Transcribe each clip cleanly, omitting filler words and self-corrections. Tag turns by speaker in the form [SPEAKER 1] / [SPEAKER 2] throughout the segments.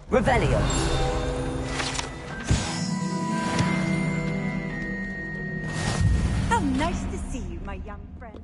[SPEAKER 1] Revelio.
[SPEAKER 2] How nice to see you, my young friend.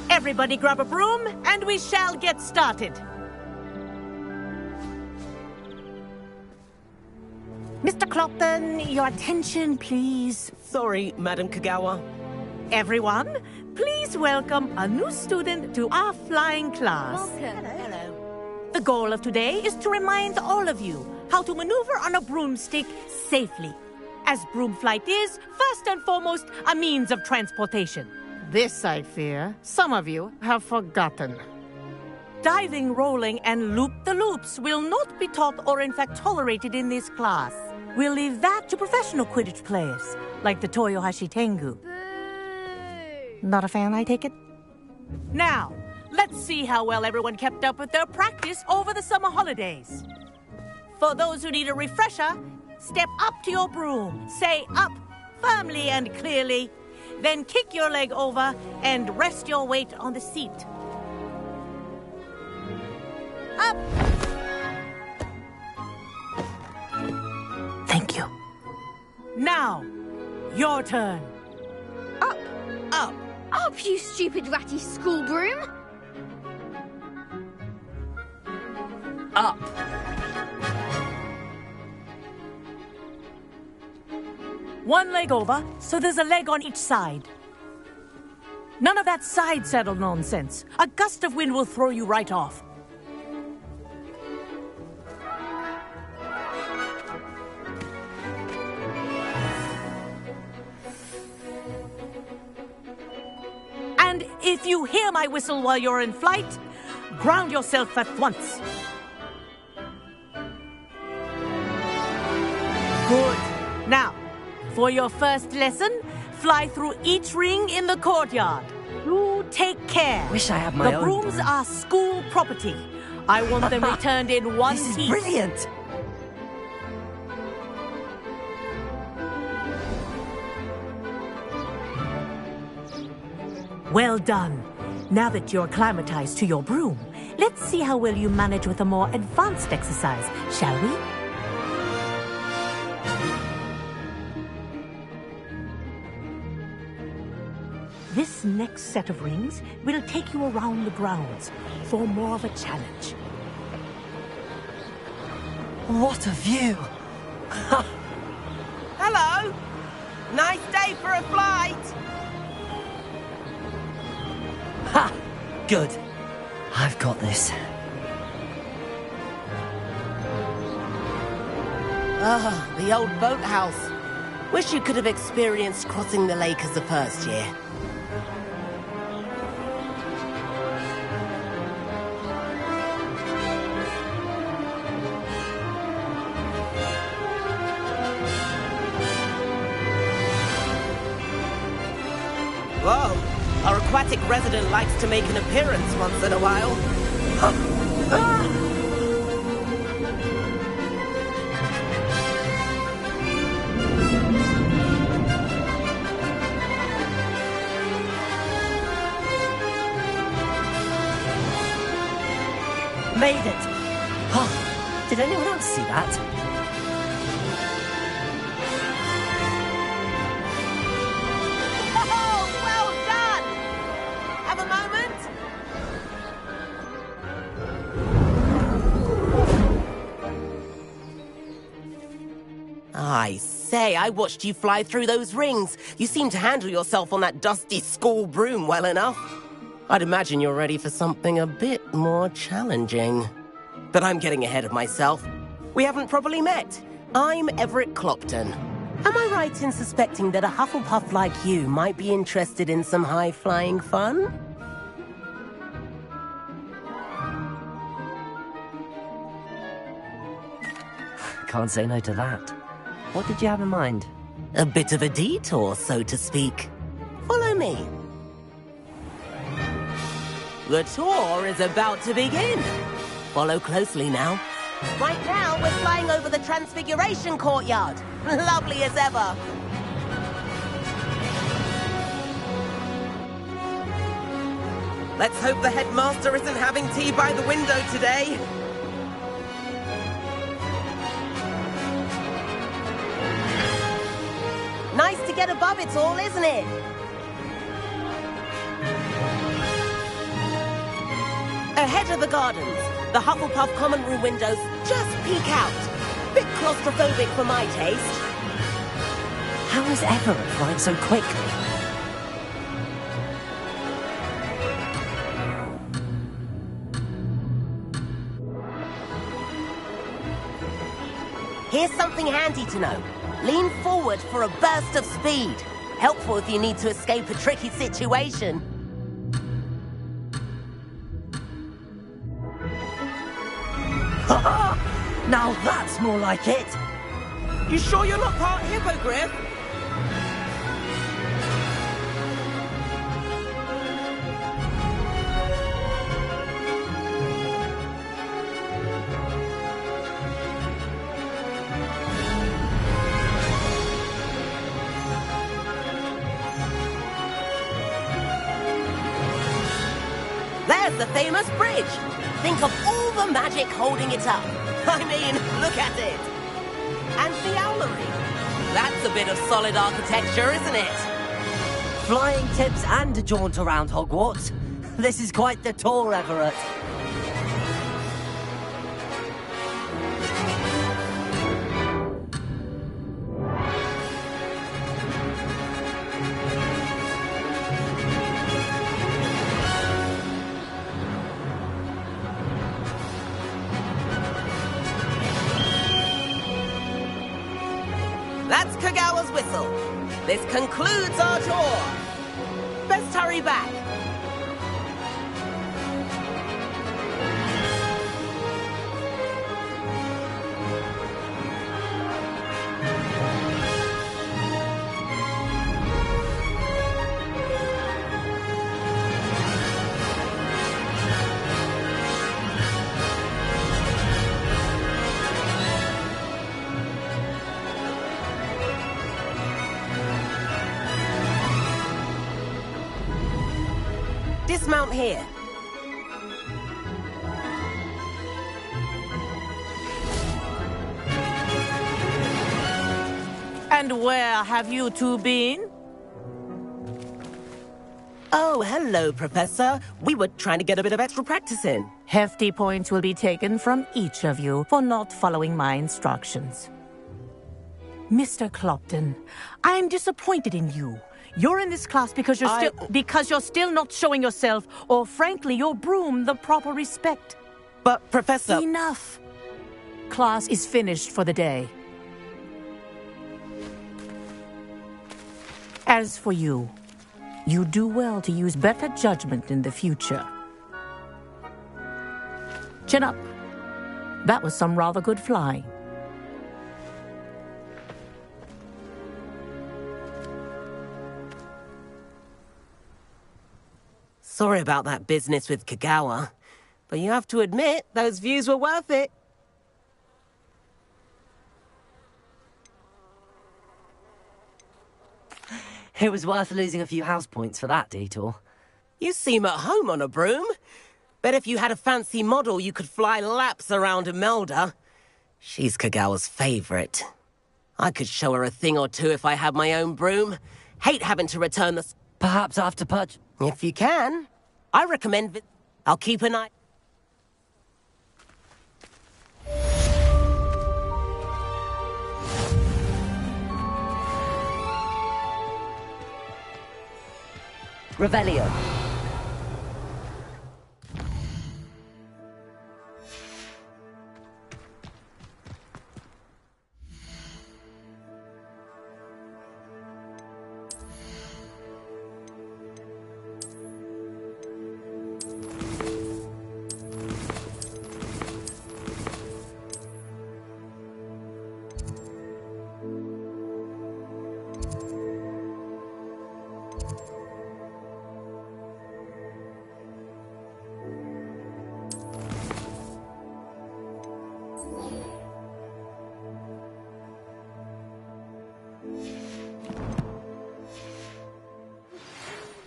[SPEAKER 3] Everybody grab a broom, and we shall get started. Mr. Clopton, your attention, please.
[SPEAKER 4] Sorry, Madam Kagawa.
[SPEAKER 3] Everyone, please welcome a new student to our flying class.
[SPEAKER 2] Welcome.
[SPEAKER 3] Hello. The goal of today is to remind all of you how to maneuver on a broomstick safely, as broom flight is, first and foremost, a means of transportation. This, I fear, some of you have forgotten. Diving, rolling, and loop-the-loops will not be taught or in fact tolerated in this class. We'll leave that to professional Quidditch players, like the Toyohashi Tengu. Not a fan, I take it? Now, let's see how well everyone kept up with their practice over the summer holidays. For those who need a refresher, step up to your broom, say up firmly and clearly, then kick your leg over and rest your weight on the seat. Up! Thank you. Now, your turn.
[SPEAKER 2] Up.
[SPEAKER 3] Up.
[SPEAKER 2] Up, you stupid ratty school broom.
[SPEAKER 1] Up.
[SPEAKER 3] One leg over, so there's a leg on each side. None of that side saddle nonsense. A gust of wind will throw you right off. And if you hear my whistle while you're in flight, ground yourself at once. Good. Now, for your first lesson, fly through each ring in the courtyard. Do take care.
[SPEAKER 1] Wish I had my
[SPEAKER 3] The
[SPEAKER 1] own
[SPEAKER 3] brooms
[SPEAKER 1] broom.
[SPEAKER 3] are school property. I want them returned in one
[SPEAKER 1] This is
[SPEAKER 3] piece.
[SPEAKER 1] brilliant.
[SPEAKER 3] Well done. Now that you're acclimatized to your broom, let's see how well you manage with a more advanced exercise, shall we? This next set of rings will take you around the grounds for more of a challenge.
[SPEAKER 1] What a view.
[SPEAKER 4] Hello! Nice day for a flight!
[SPEAKER 1] Ha! Good. I've got this.
[SPEAKER 4] Ah, the old boathouse. Wish you could have experienced crossing the lake as the first year. Whoa! I aquatic resident likes to make an appearance once in a while.
[SPEAKER 1] Made it! Oh, did anyone else see that?
[SPEAKER 4] Oh, well done! Have a moment? I say, I watched you fly through those rings. You seem to handle yourself on that dusty school broom well enough. I'd imagine you're ready for something a bit more challenging. But I'm getting ahead of myself. We haven't properly met. I'm Everett Clopton. Am I right in suspecting that a Hufflepuff like you might be interested in some high-flying fun?
[SPEAKER 1] Can't say no to that. What did you have in mind?
[SPEAKER 4] A bit of a detour, so to speak. Follow me. The tour is about to begin. Follow closely now. Right now, we're flying over the Transfiguration Courtyard. Lovely as ever. Let's hope the headmaster isn't having tea by the window today. Nice to get above it all, isn't it? Ahead of the gardens, the Hufflepuff common room windows just peek out. Bit claustrophobic for my taste.
[SPEAKER 1] How is Everett flying so quickly?
[SPEAKER 4] Here's something handy to know. Lean forward for a burst of speed. Helpful if you need to escape a tricky situation.
[SPEAKER 1] Now that's more like it!
[SPEAKER 4] You sure you're not part hippogriff? There's the famous bridge. Think of all the magic holding it up. I mean, look at it. And the owlery. That's a bit of solid architecture, isn't it?
[SPEAKER 1] Flying tips and a jaunt around Hogwarts. This is quite the tour, Everett.
[SPEAKER 4] That's Kagawa's whistle. This concludes our tour. Best hurry back. Dismount here.
[SPEAKER 3] And where have you two been?
[SPEAKER 4] Oh, hello, Professor. We were trying to get a bit of extra practice in.
[SPEAKER 3] Hefty points will be taken from each of you for not following my instructions. Mr. Clopton, I am disappointed in you. You're in this class because you're still not showing yourself, or frankly, your broom the proper respect.
[SPEAKER 4] But, Professor...
[SPEAKER 3] Enough. Class is finished for the day. As for you, you do well to use better judgment in the future. Chin up. That was some rather good flying.
[SPEAKER 4] Sorry about that business with Kagawa, but you have to admit, those views were worth it.
[SPEAKER 1] It was worth losing a few house points for that detour.
[SPEAKER 4] You seem at home on a broom. Bet if you had a fancy model, you could fly laps around Imelda. She's Kagawa's favorite. I could show her a thing or two if I had my own broom. Hate having to return the...
[SPEAKER 1] Perhaps after purchase.
[SPEAKER 4] If you can, I recommend... I'll keep an eye...
[SPEAKER 1] Revelio.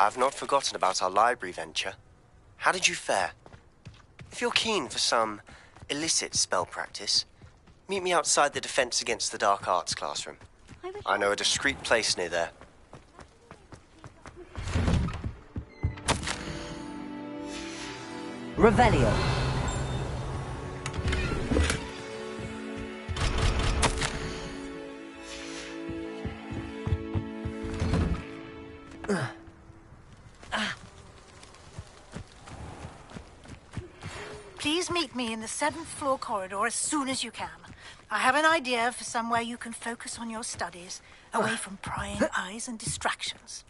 [SPEAKER 5] I've not forgotten about our library venture. How did you fare? If you're keen for some illicit spell practice, meet me outside the Defense Against the Dark Arts classroom. I know a discreet place near there.
[SPEAKER 1] Revelio.
[SPEAKER 2] Please meet me in the 7th floor corridor as soon as you can. I have an idea for somewhere you can focus on your studies, away from prying eyes and distractions.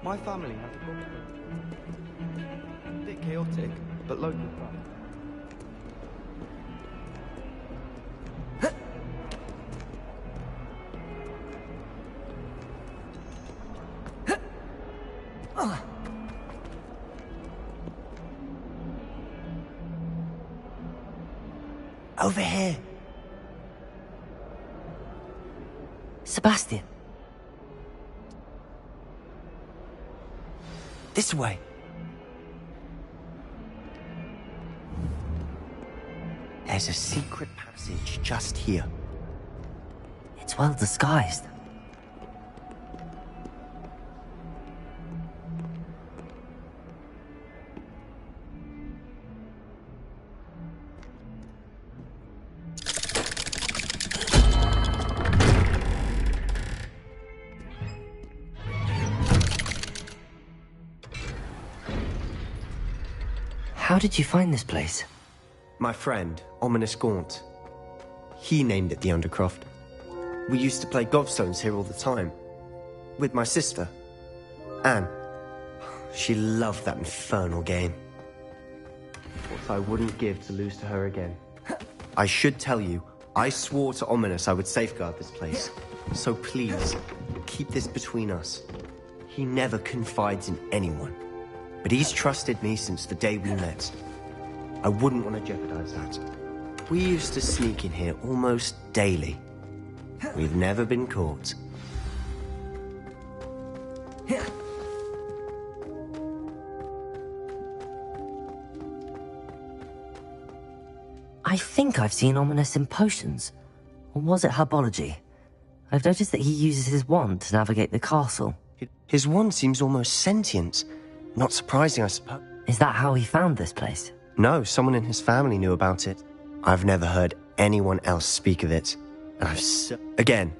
[SPEAKER 6] My family has a bookstore. A bit chaotic, but local craft.
[SPEAKER 1] Over here. Sebastian. This way.
[SPEAKER 5] There's a secret passage just here.
[SPEAKER 1] It's well disguised. How did you find this place?
[SPEAKER 5] My friend, Ominous Gaunt. He named it the Undercroft. We used to play gobstones here all the time. With my sister, Anne. She loved that infernal game. What I wouldn't give to lose to her again. I should tell you, I swore to Ominous I would safeguard this place. So please, keep this between us. He never confides in anyone. But he's trusted me since the day we met. I wouldn't want to jeopardize that. We used to sneak in here almost daily. We've never been caught.
[SPEAKER 1] I think I've seen Ominous in potions. Or was it herbology? I've noticed that he uses his wand to navigate the castle.
[SPEAKER 5] His wand seems almost sentient. Not surprising, I suppose.
[SPEAKER 1] Is that how he found this place?
[SPEAKER 5] No, someone in his family knew about it. I've never heard anyone else speak of it. And Again,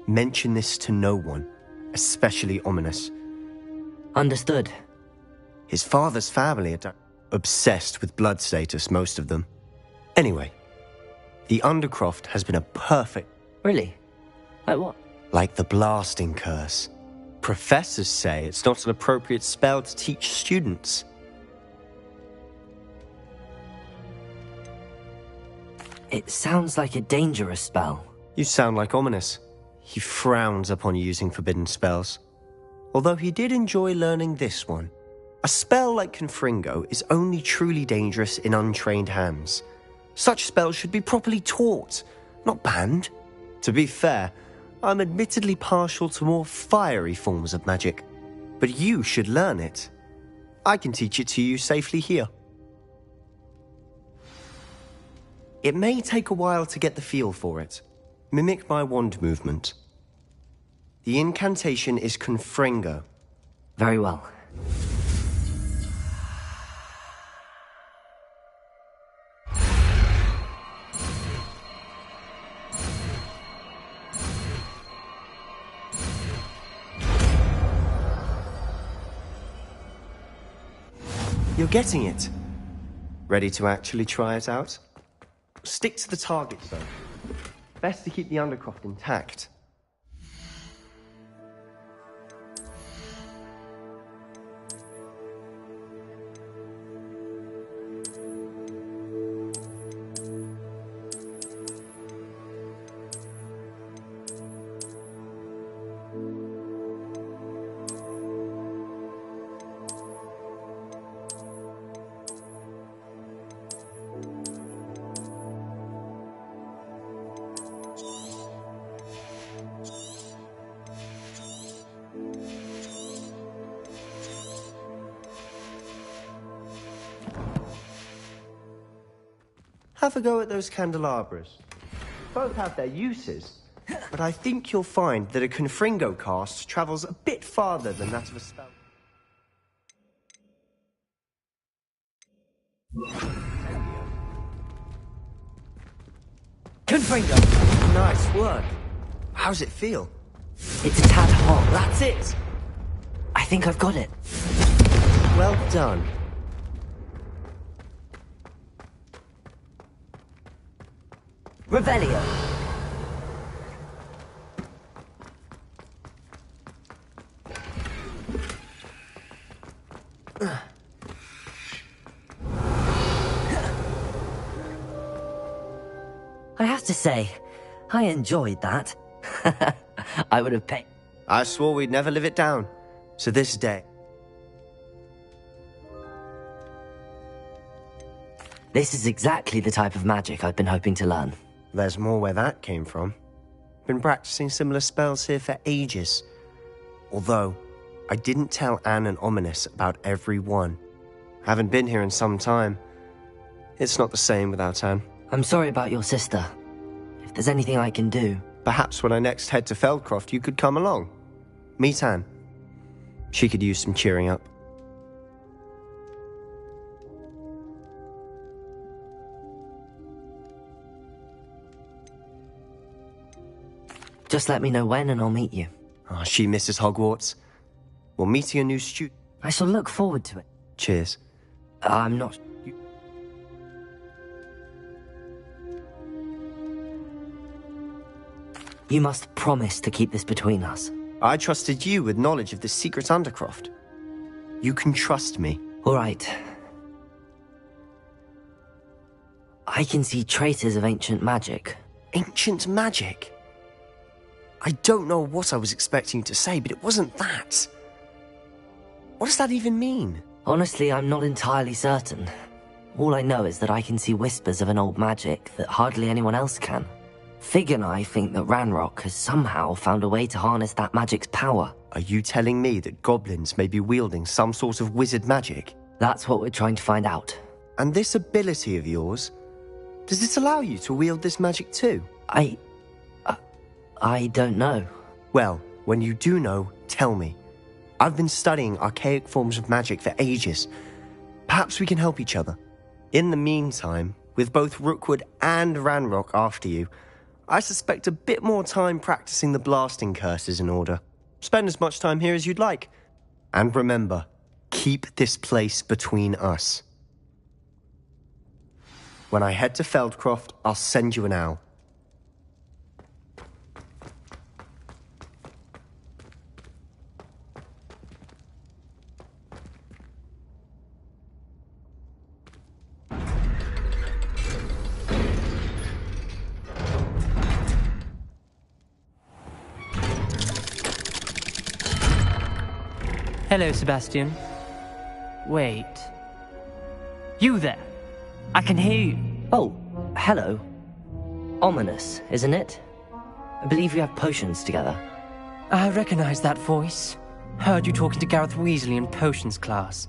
[SPEAKER 5] mention this to no one, especially Ominous.
[SPEAKER 1] Understood.
[SPEAKER 5] His father's family are obsessed with blood status, most of them. Anyway, the Undercroft has been a perfect...
[SPEAKER 1] Really? Like what?
[SPEAKER 5] Like the blasting curse. Professors say it's not an appropriate spell to teach students.
[SPEAKER 1] It sounds like a dangerous spell.
[SPEAKER 5] You sound like Ominous. He frowns upon using forbidden spells. Although he did enjoy learning this one. A spell like Confringo is only truly dangerous in untrained hands. Such spells should be properly taught, not banned. To be fair, I'm admittedly partial to more fiery forms of magic. But you should learn it. I can teach it to you safely here. It may take a while to get the feel for it. Mimic my wand movement. The incantation is Confringo.
[SPEAKER 1] Very well.
[SPEAKER 5] You're getting it. Ready to actually try it out? Stick to the target zone. Best to keep the Undercroft intact. Have a go at those candelabras. Both have their uses, but I think you'll find that a Confringo cast travels a bit farther than that of a spell.
[SPEAKER 1] Confringo!
[SPEAKER 5] Nice work. How's it feel?
[SPEAKER 1] It's a tad hot.
[SPEAKER 5] That's it!
[SPEAKER 1] I think I've got it.
[SPEAKER 5] Well done.
[SPEAKER 1] Revelio. I have to say, I enjoyed that. I would have paid.
[SPEAKER 5] I swore we'd never live it down. So this day.
[SPEAKER 1] This is exactly the type of magic I've been hoping to learn.
[SPEAKER 5] There's more where that came from. Been practicing similar spells here for ages. Although, I didn't tell Anne and Ominous about every one. Haven't been here in some time. It's not the same without Anne.
[SPEAKER 1] I'm sorry about your sister. If there's anything I can do...
[SPEAKER 5] Perhaps when I next head to Feldcroft, you could come along. Meet Anne. She could use some cheering up.
[SPEAKER 1] Just let me know when and I'll meet you.
[SPEAKER 5] Oh, she misses Hogwarts. Well, meeting a new student.
[SPEAKER 1] I shall look forward to it.
[SPEAKER 5] Cheers.
[SPEAKER 1] I'm not... You must promise to keep this between us.
[SPEAKER 5] I trusted you with knowledge of the secret Undercroft. You can trust me.
[SPEAKER 1] All right. I can see traces of ancient magic.
[SPEAKER 5] Ancient magic? I don't know what I was expecting you to say, but it wasn't that. What does that even mean?
[SPEAKER 1] Honestly, I'm not entirely certain. All I know is that I can see whispers of an old magic that hardly anyone else can. Fig and I think that Ranrock has somehow found a way to harness that magic's power.
[SPEAKER 5] Are you telling me that goblins may be wielding some sort of wizard magic?
[SPEAKER 1] That's what we're trying to find out.
[SPEAKER 5] And this ability of yours, does it allow you to wield this magic too?
[SPEAKER 1] I don't know.
[SPEAKER 5] Well, when you do know, tell me. I've been studying archaic forms of magic for ages. Perhaps we can help each other. In the meantime, with both Rookwood and Ranrock after you, I suspect a bit more time practicing the blasting curse is in order. Spend as much time here as you'd like. And remember, keep this place between us. When I head to Feldcroft, I'll send you an owl.
[SPEAKER 7] Hello, Sebastian. Wait. You there? I can hear you.
[SPEAKER 1] Oh, hello. Ominous, isn't it? I believe you have potions together.
[SPEAKER 7] I recognize that voice. Heard you talking to Gareth Weasley in potions class.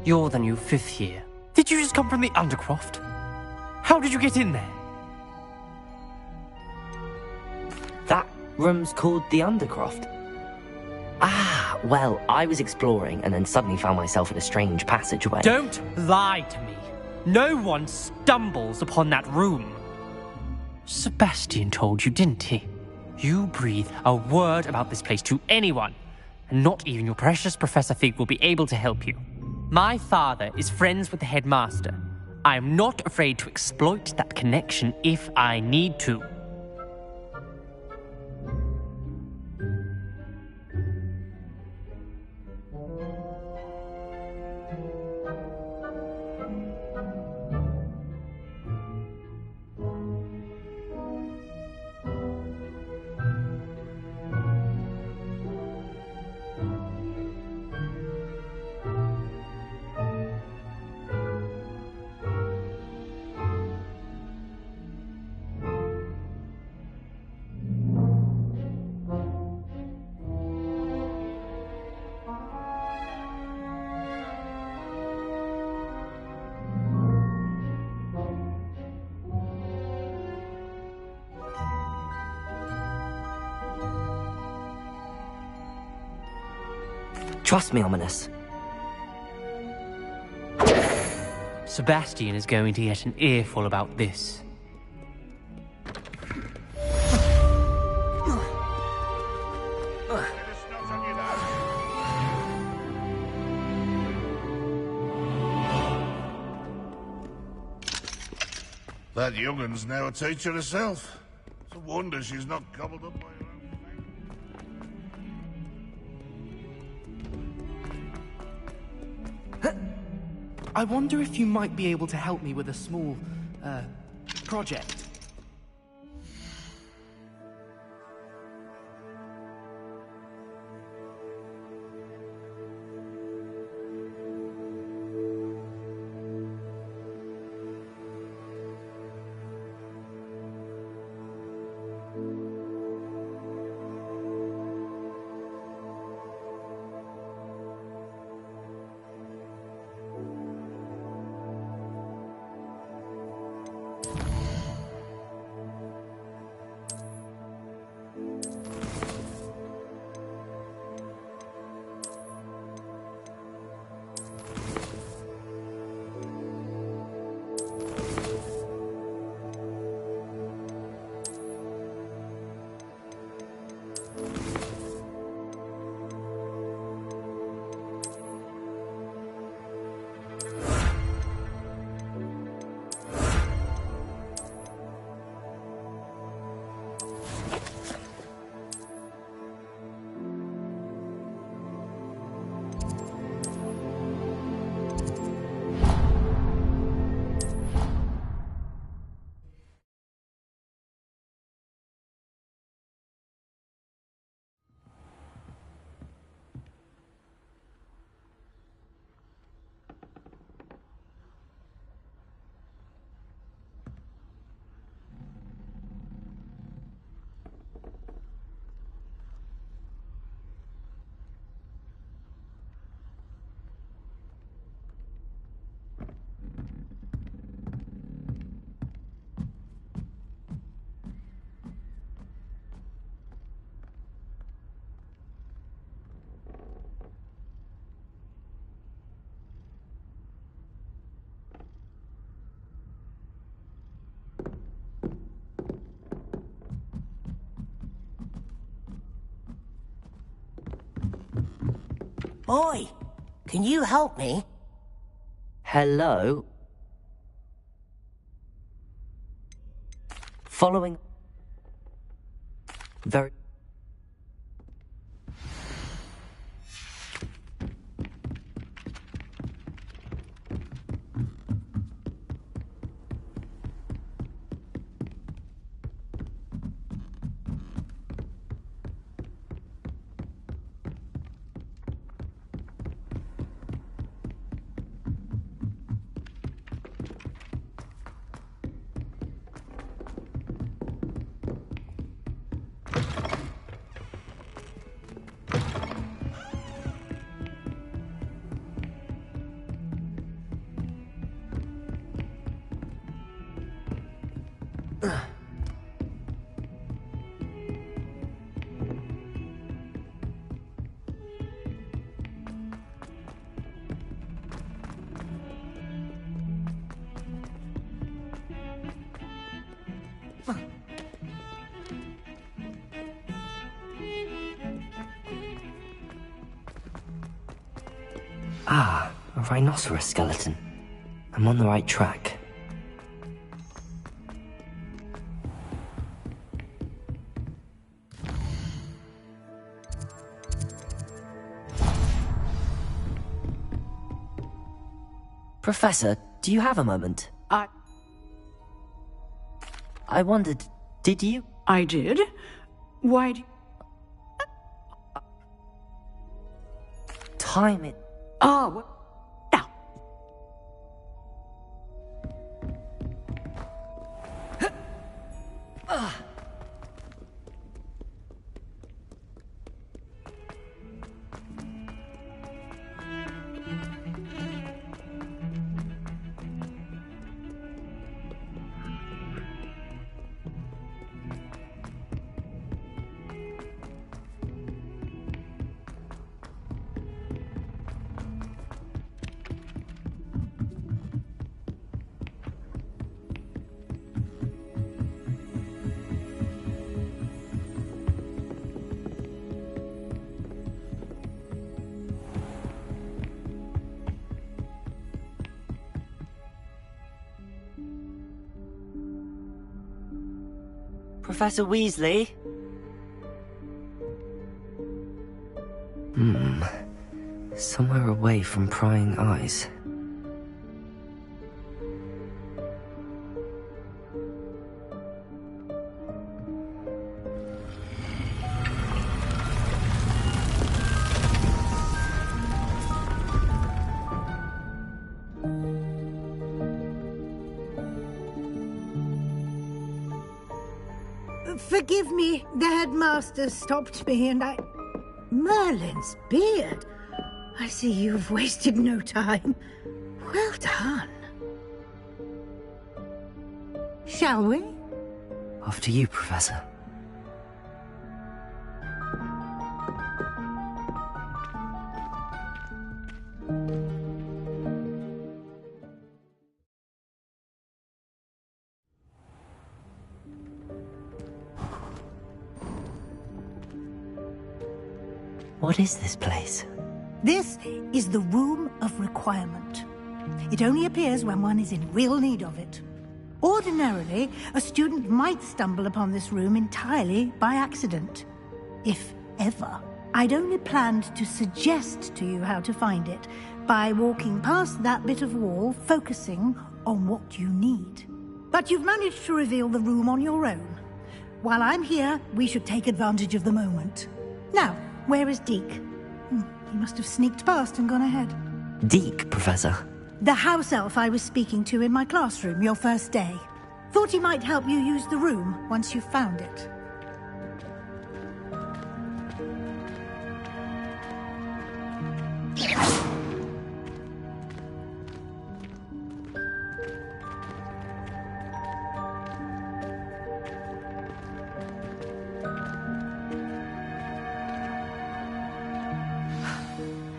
[SPEAKER 7] You're the new 5th year. Did you just come from the Undercroft? How did you get in there?
[SPEAKER 1] That room's called the Undercroft. Ah, well, I was exploring and then suddenly found myself in a strange passageway.
[SPEAKER 7] Don't lie to me. No one stumbles upon that room. Sebastian told you, didn't he? You breathe a word about this place to anyone, and not even your precious Professor Fig will be able to help you. My father is friends with the headmaster. I am not afraid to exploit that connection if I need to.
[SPEAKER 1] Trust me, Ominous.
[SPEAKER 7] Sebastian is going to get an earful about this.
[SPEAKER 8] That young'un's now a teacher herself. It's a wonder she's not gobbled up by her own thing.
[SPEAKER 6] I wonder if you might be able to help me with a small, project.
[SPEAKER 4] Oi! Can you help me?
[SPEAKER 1] Hello? Following... Very... Ah, a rhinoceros skeleton. I'm on the right track. Professor, do you have a moment? I wondered, did you?
[SPEAKER 9] I did? Why do...
[SPEAKER 1] Time it.
[SPEAKER 9] Oh, now.
[SPEAKER 1] Professor Weasley? Somewhere away from prying eyes.
[SPEAKER 2] Forgive me, the headmaster stopped me and I... Merlin's beard. I see you've wasted no time. Well done. Shall we?
[SPEAKER 1] After you, Professor. What is this place?
[SPEAKER 2] This is the Room of Requirement. It only appears when one is in real need of it. Ordinarily, a student might stumble upon this room entirely by accident. If ever. I'd only planned to suggest to you how to find it by walking past that bit of wall, focusing on what you need. But you've managed to reveal the room on your own. While I'm here, we should take advantage of the moment. Now, where is Deke? He must have sneaked past and gone ahead.
[SPEAKER 1] Deke, Professor.
[SPEAKER 2] The house elf I was speaking to in my classroom your first day. Thought he might help you use the room once you found it.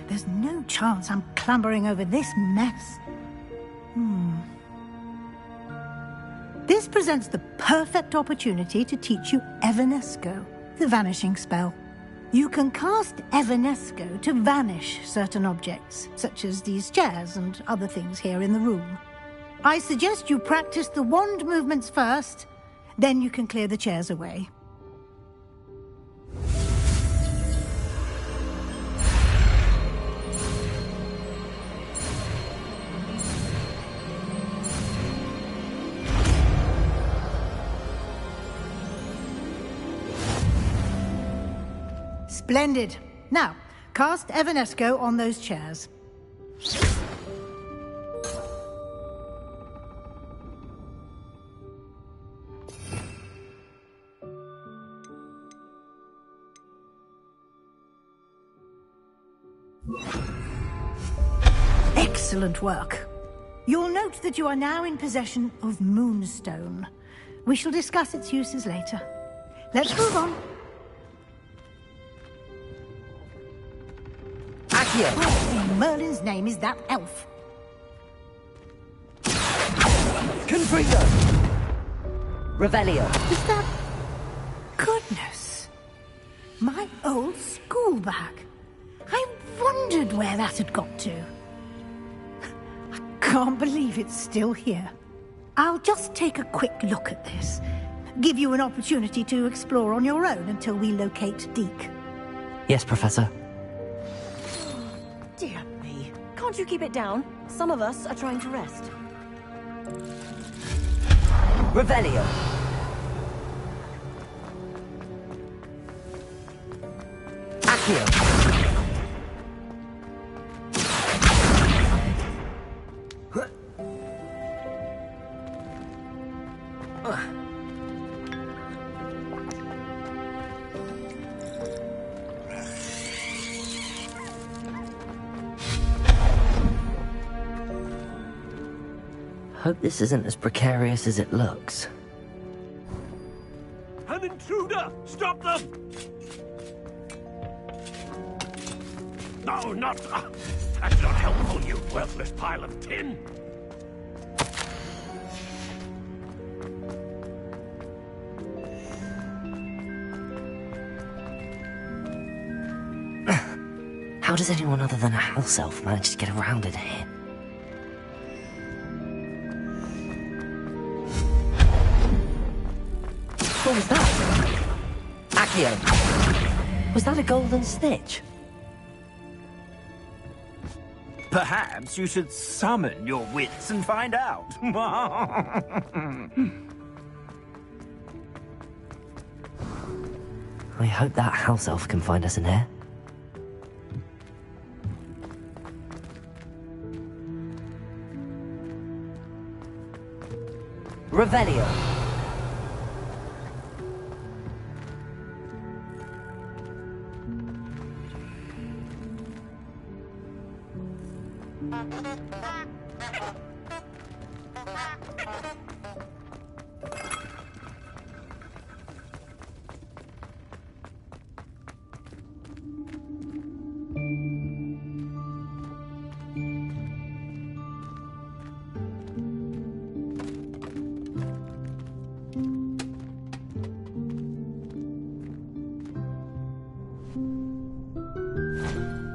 [SPEAKER 2] There's no chance I'm clambering over this mess. This presents the perfect opportunity to teach you Evanesco, the vanishing spell. You can cast Evanesco to vanish certain objects, such as these chairs and other things here in the room. I suggest you practice the wand movements first, then you can clear the chairs away. Splendid. Now, cast Evanesco on those chairs. Excellent work. You'll note that you are now in possession of Moonstone. We shall discuss its uses later. Let's move on. What in Merlin's name is that elf?
[SPEAKER 1] Confringo! Revelio!
[SPEAKER 2] Is that... Goodness. My old school bag. I wondered where that had got to. I can't believe it's still here. I'll just take a quick look at this. Give you an opportunity to explore on your own until we locate Deke.
[SPEAKER 1] Yes, Professor.
[SPEAKER 10] Dear me. Can't you keep it down? Some of us are trying to rest.
[SPEAKER 1] Revelio! Accio! Hope this isn't as precarious as it looks.
[SPEAKER 11] An intruder! Stop them! No, not... that's not helpful, you worthless pile of tin!
[SPEAKER 1] How does anyone other than a house elf manage to get around in here? What was that? Accio! Was that a golden snitch?
[SPEAKER 11] Perhaps you should summon your wits and find out.
[SPEAKER 1] I hope that house elf can find us in here. Revelio!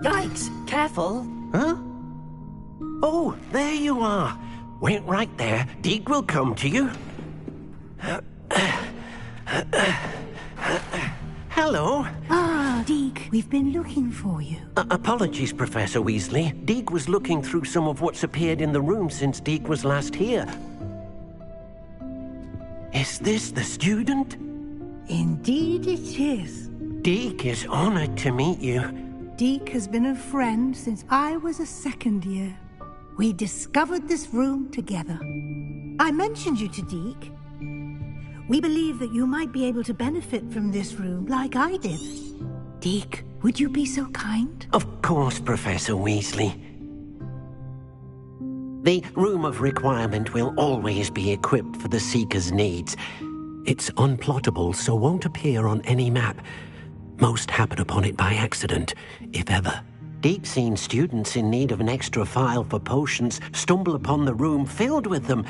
[SPEAKER 1] Yikes! Careful!
[SPEAKER 11] Huh? Oh, there you are. Wait right there. Deke will come to you. Hello.
[SPEAKER 2] Ah, Deke, we've been looking for you.
[SPEAKER 11] Apologies, Professor Weasley. Deke was looking through some of what's appeared in the room since Deke was last here. Is this the student?
[SPEAKER 2] Indeed it is.
[SPEAKER 11] Deke is honored to meet you.
[SPEAKER 2] Deke has been a friend since I was a second year. We discovered this room together. I mentioned you to Deke. We believe that you might be able to benefit from this room like I did. Deke, would you be so kind?
[SPEAKER 11] Of course, Professor Weasley. The Room of Requirement will always be equipped for the Seeker's needs. It's unplottable, so won't appear on any map. Most happen upon it by accident, if ever. Deke's seen students in need of an extra file for potions stumble upon the room filled with them,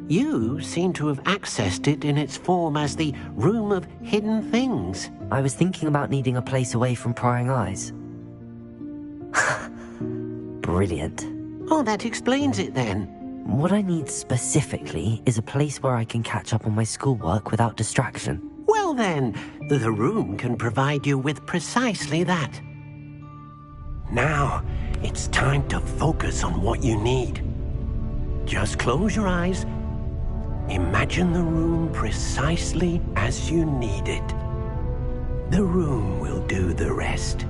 [SPEAKER 11] You seem to have accessed it in its form as the Room of Hidden Things.
[SPEAKER 1] I was thinking about needing a place away from prying eyes. Brilliant.
[SPEAKER 11] Oh, that explains it then.
[SPEAKER 1] What I need specifically is a place where I can catch up on my schoolwork without distraction.
[SPEAKER 11] Well then, the room can provide you with precisely that. Now, it's time to focus on what you need. Just close your eyes. Imagine the room precisely as you need it. The room will do the rest.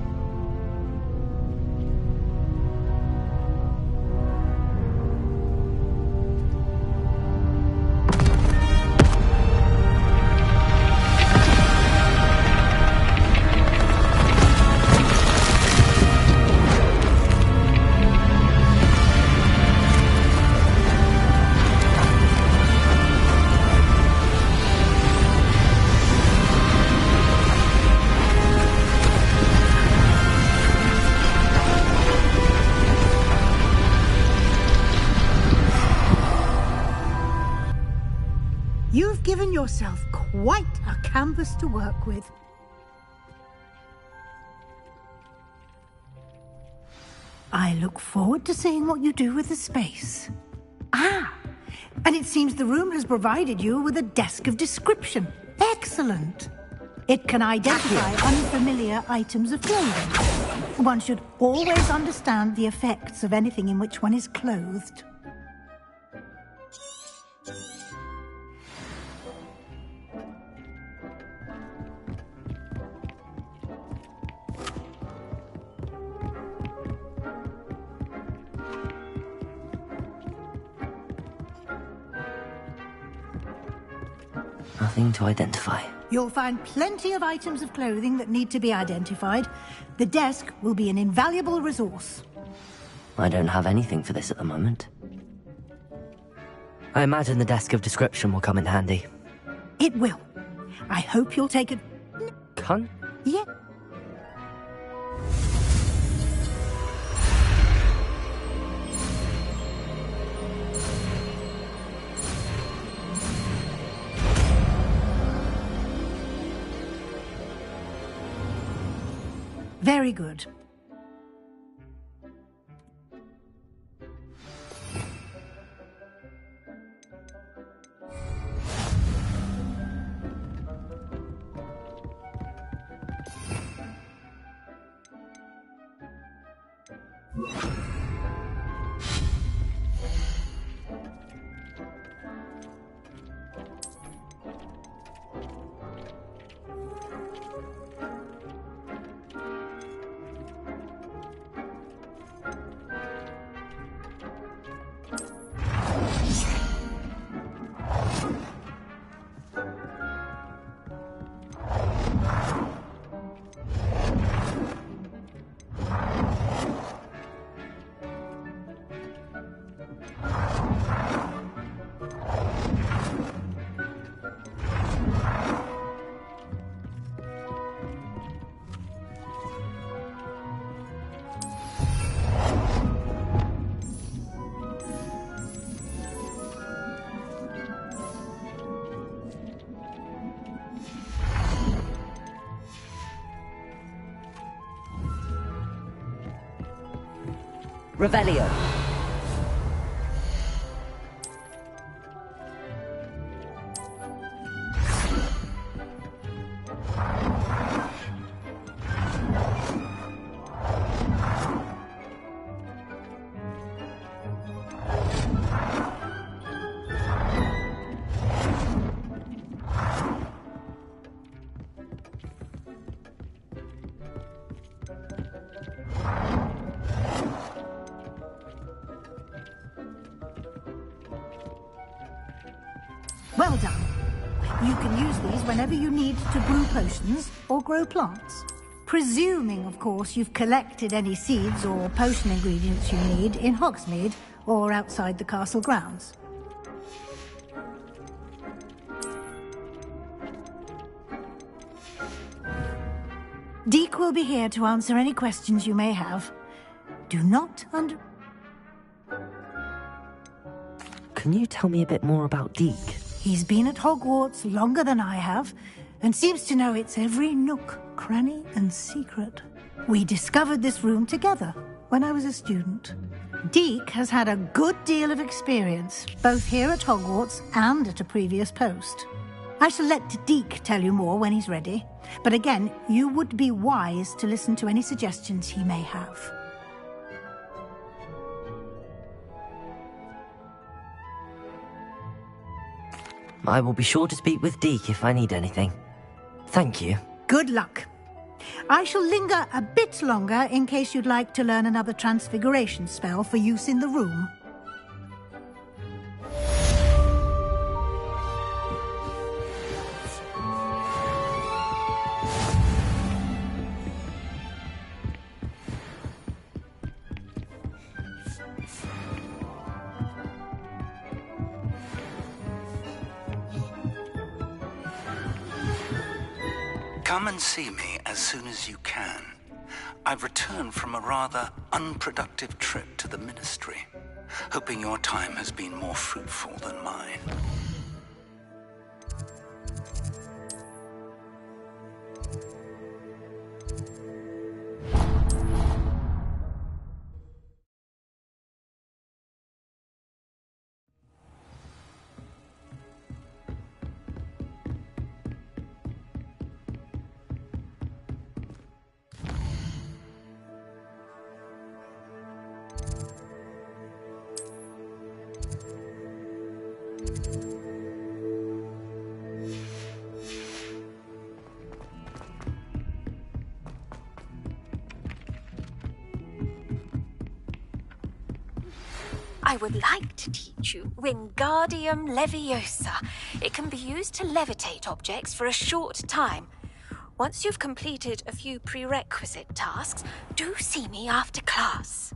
[SPEAKER 2] You've given yourself quite a canvas to work with. I look forward to seeing what you do with the space. Ah, and it seems the room has provided you with a desk of description. Excellent. It can identify unfamiliar items of clothing. One should always understand the effects of anything in which one is clothed.
[SPEAKER 1] Nothing to identify.
[SPEAKER 2] You'll find plenty of items of clothing that need to be identified. The desk will be an invaluable resource.
[SPEAKER 1] I don't have anything for this at the moment. I imagine the desk of description will come in handy.
[SPEAKER 2] It will. I hope you'll take it.
[SPEAKER 1] Cunt?
[SPEAKER 2] Yeah. Very good.
[SPEAKER 1] Revelio.
[SPEAKER 2] Well done. You can use these whenever you need to brew potions or grow plants. Presuming, of course, you've collected any seeds or potion ingredients you need in Hogsmeade or outside the castle grounds. Deke will be here to answer any questions you may have. Do not
[SPEAKER 1] can you tell me a bit more about Deke?
[SPEAKER 2] He's been at Hogwarts longer than I have, and seems to know its every nook, cranny, and secret. We discovered this room together when I was a student. Deke has had a good deal of experience, both here at Hogwarts and at a previous post. I shall let Deke tell you more when he's ready, but again, you would be wise to listen to any suggestions he may have.
[SPEAKER 1] I will be sure to speak with Deke if I need anything. Thank you.
[SPEAKER 2] Good luck. I shall linger a bit longer in case you'd like to learn another transfiguration spell for use in the room.
[SPEAKER 12] Come and see me as soon as you can. I've returned from a rather unproductive trip to the Ministry, hoping your time has been more fruitful than mine.
[SPEAKER 13] I would like to teach you Wingardium Leviosa. It can be used to levitate objects for a short time. Once you've completed a few prerequisite tasks, do see me after class.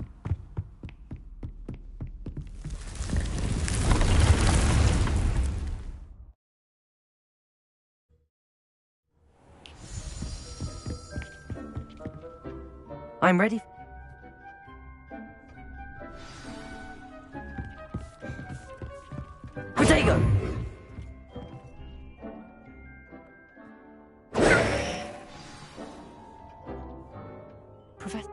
[SPEAKER 1] I'm ready. Protego! Professor.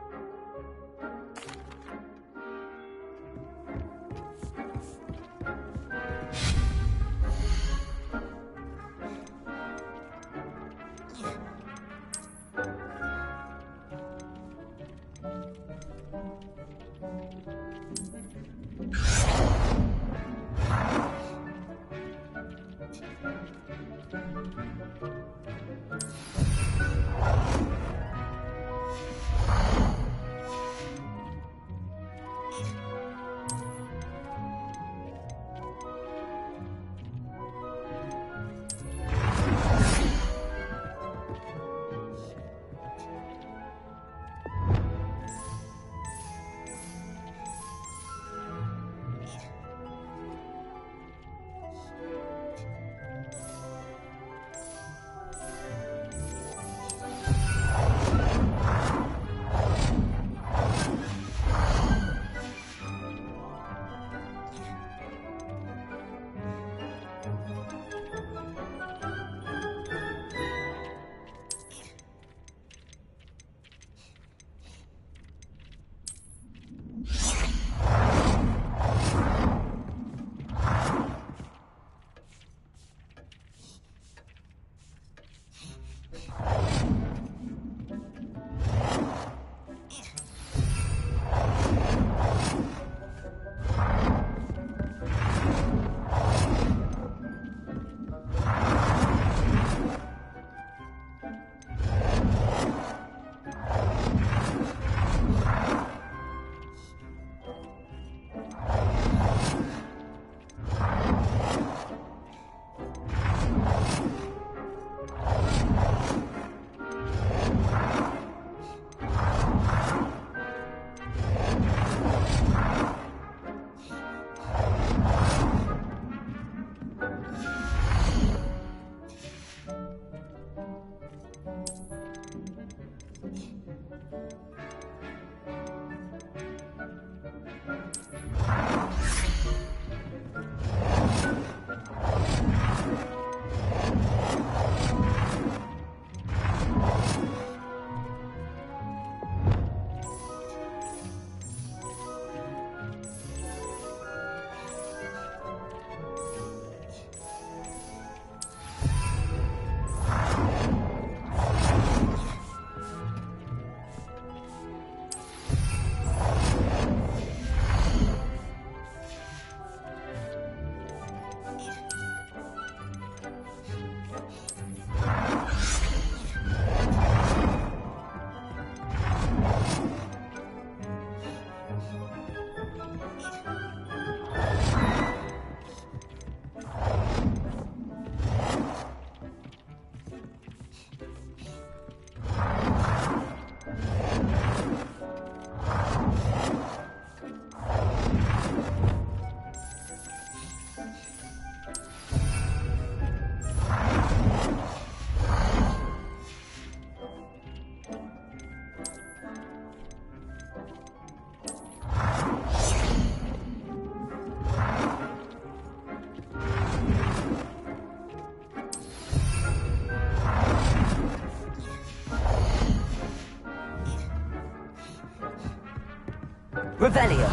[SPEAKER 1] Revelio.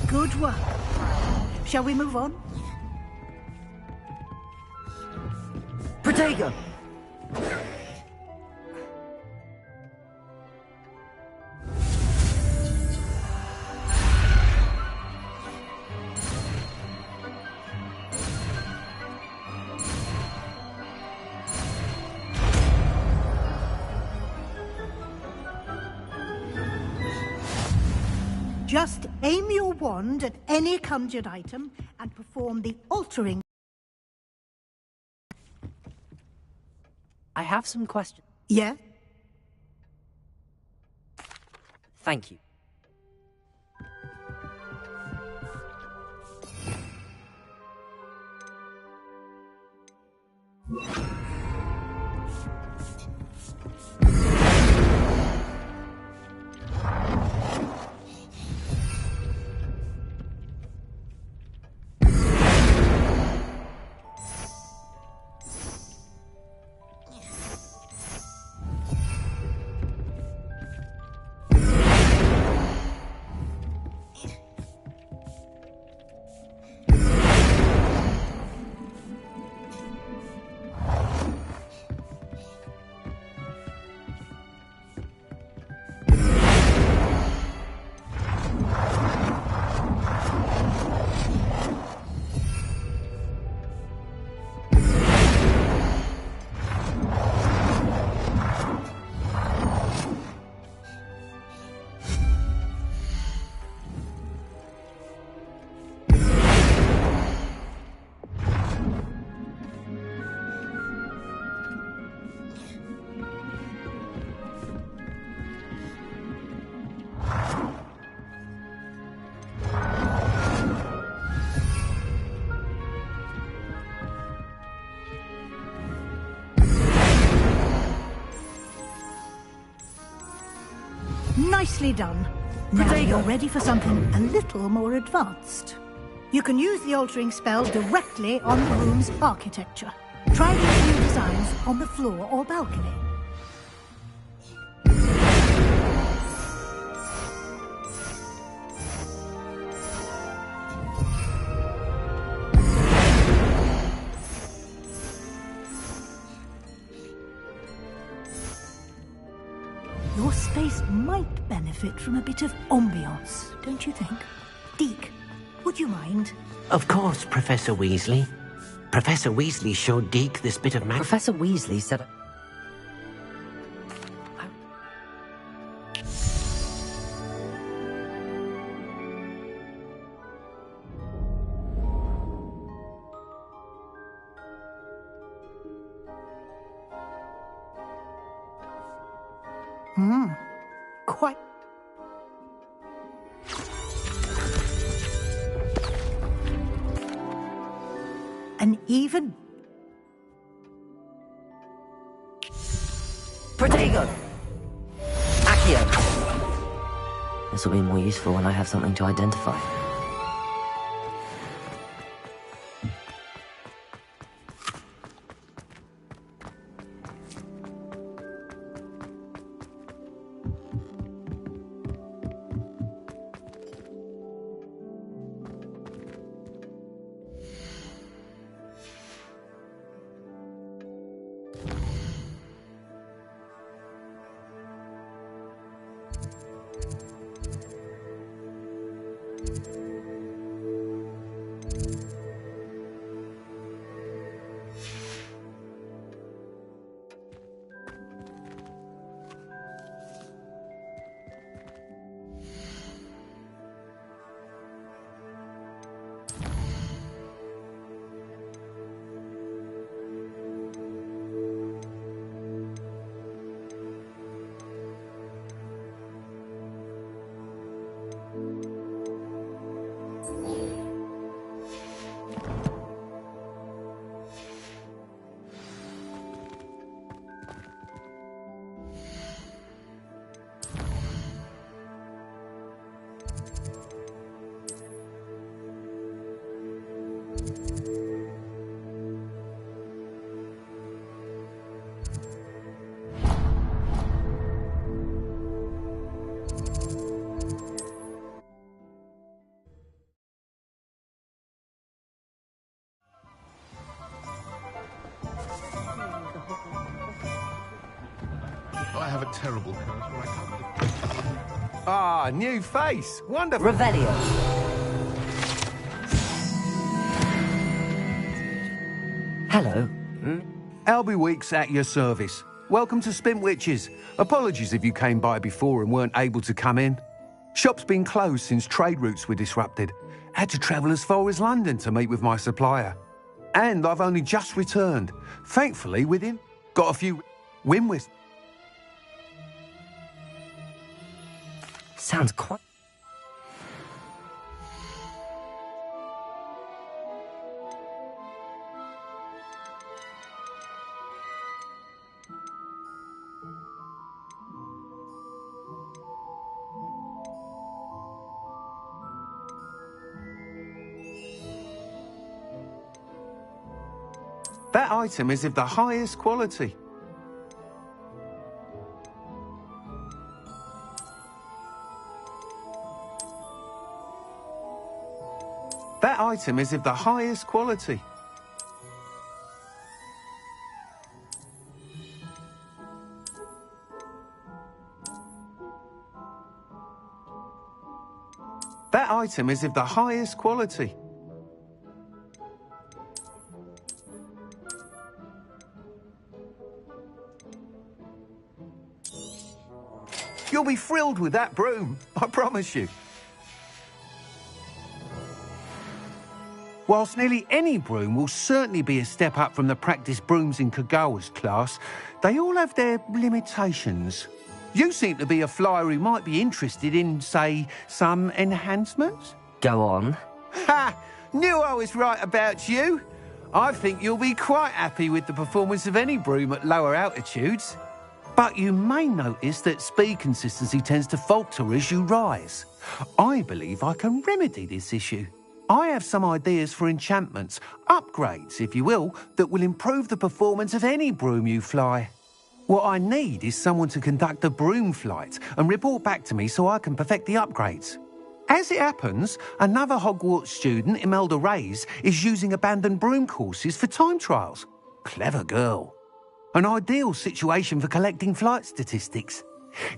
[SPEAKER 2] Good work. Shall we move on?
[SPEAKER 1] Protego!
[SPEAKER 2] Just aim your wand at any conjured item and perform the altering.
[SPEAKER 1] I have some questions.
[SPEAKER 2] Yeah?
[SPEAKER 1] Thank you.
[SPEAKER 2] Nicely done. Now you're ready for something a little more advanced. You can use the altering spell directly on the room's architecture. Try these new designs on the floor or balcony. Your space might benefit from a bit of ambiance, don't you think? Deke, would you mind?
[SPEAKER 11] Of course, Professor Weasley. Professor Weasley showed Deke this bit of magic.
[SPEAKER 1] Professor Weasley said...
[SPEAKER 2] Quite. An even...
[SPEAKER 1] Protego! Accio! This will be more useful when I have something to identify.
[SPEAKER 8] terrible curse where I can't...
[SPEAKER 14] Ah, new face. Wonderful.
[SPEAKER 1] Revelio. Hello.
[SPEAKER 14] Albie Weeks at your service. Welcome to Spint Witches. Apologies if you came by before and weren't able to come in. Shop's been closed since trade routes were disrupted. Had to travel as far as London to meet with my supplier. And I've only just returned. Thankfully, within... Got a few... Win-wis...
[SPEAKER 1] Sounds quite...
[SPEAKER 14] That item is of the highest quality. That item is of the highest quality. That item is of the highest quality. You'll be thrilled with that broom, I promise you. Whilst nearly any broom will certainly be a step up from the practice brooms in Kagawa's class, they all have their limitations. You seem to be a flyer who might be interested in, say, some enhancements?
[SPEAKER 1] Go on.
[SPEAKER 14] Ha! Knew I was right about you. I think you'll be quite happy with the performance of any broom at lower altitudes. But you may notice that speed consistency tends to falter as you rise. I believe I can remedy this issue. I have some ideas for enchantments, upgrades, if you will, that will improve the performance of any broom you fly. What I need is someone to conduct a broom flight and report back to me so I can perfect the upgrades. As it happens, another Hogwarts student, Imelda Reyes, is using abandoned broom courses for time trials. Clever girl. An ideal situation for collecting flight statistics.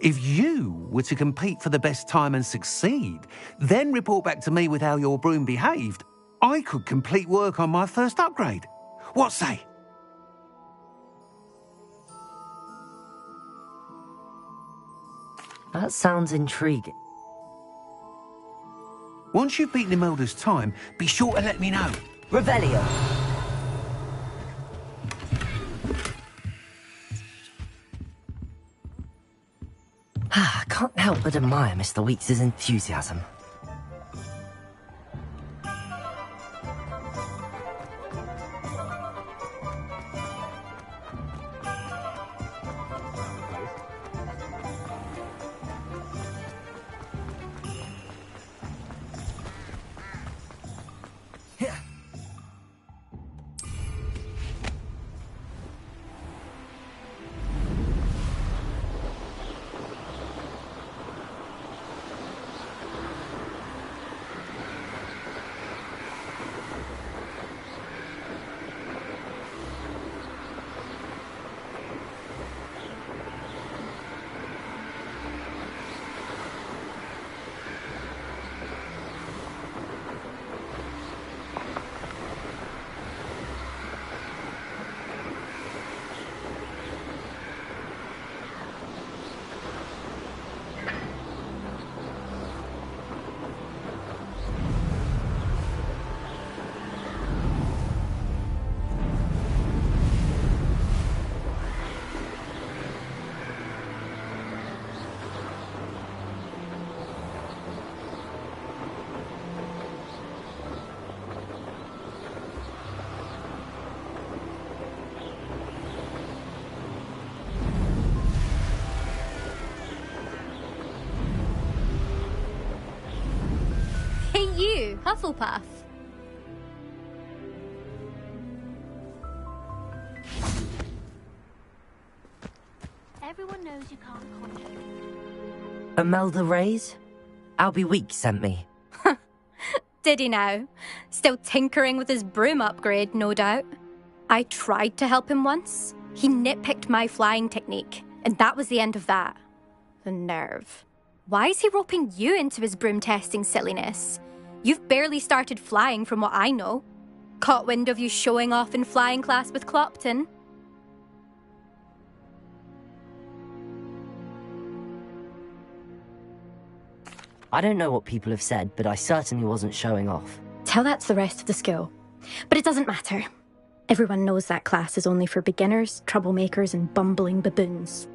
[SPEAKER 14] If you were to compete for the best time and succeed, then report back to me with how your broom behaved, I could complete work on my first upgrade. What say?
[SPEAKER 1] That sounds intriguing.
[SPEAKER 14] Once you've beaten Imelda's time, be sure to let me know.
[SPEAKER 1] Revelio. I can't help but admire Mr. Weeks' enthusiasm.
[SPEAKER 15] You, Hufflepuff.
[SPEAKER 13] Everyone knows you can't conjure.
[SPEAKER 1] Imelda Reyes? Albie Weeks sent me.
[SPEAKER 15] Did he now? Still tinkering with his broom upgrade, no doubt. I tried to help him once. He nitpicked my flying technique. And that was the end of that. The nerve. Why is he roping you into his broom testing silliness? You've barely started flying from what I know. Caught wind of you showing off in flying class with Clopton.
[SPEAKER 1] I don't know what people have said, but I certainly wasn't showing off.
[SPEAKER 15] Tell that to the rest of the school. But it doesn't matter. Everyone knows that class is only for beginners, troublemakers, and bumbling baboons.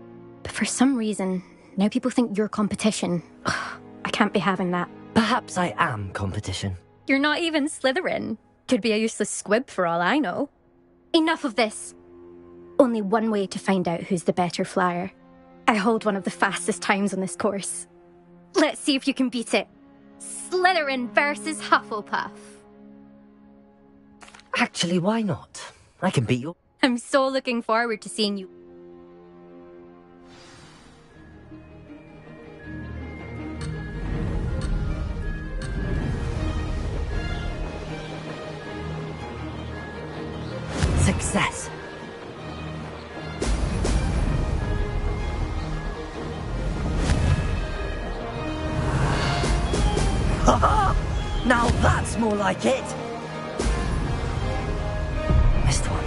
[SPEAKER 15] But for some reason, now people think you're competition. Ugh, I can't be having that.
[SPEAKER 1] Perhaps I am competition.
[SPEAKER 15] You're not even Slytherin. Could be a useless squib for all I know. Enough of this. Only one way to find out who's the better flyer. I hold one of the fastest times on this course. Let's see if you can beat it. Slytherin versus Hufflepuff.
[SPEAKER 1] Actually, why not? I can beat you.
[SPEAKER 15] I'm so looking forward to seeing you.
[SPEAKER 1] Success. Ha-ha! Now that's more like it! Missed one.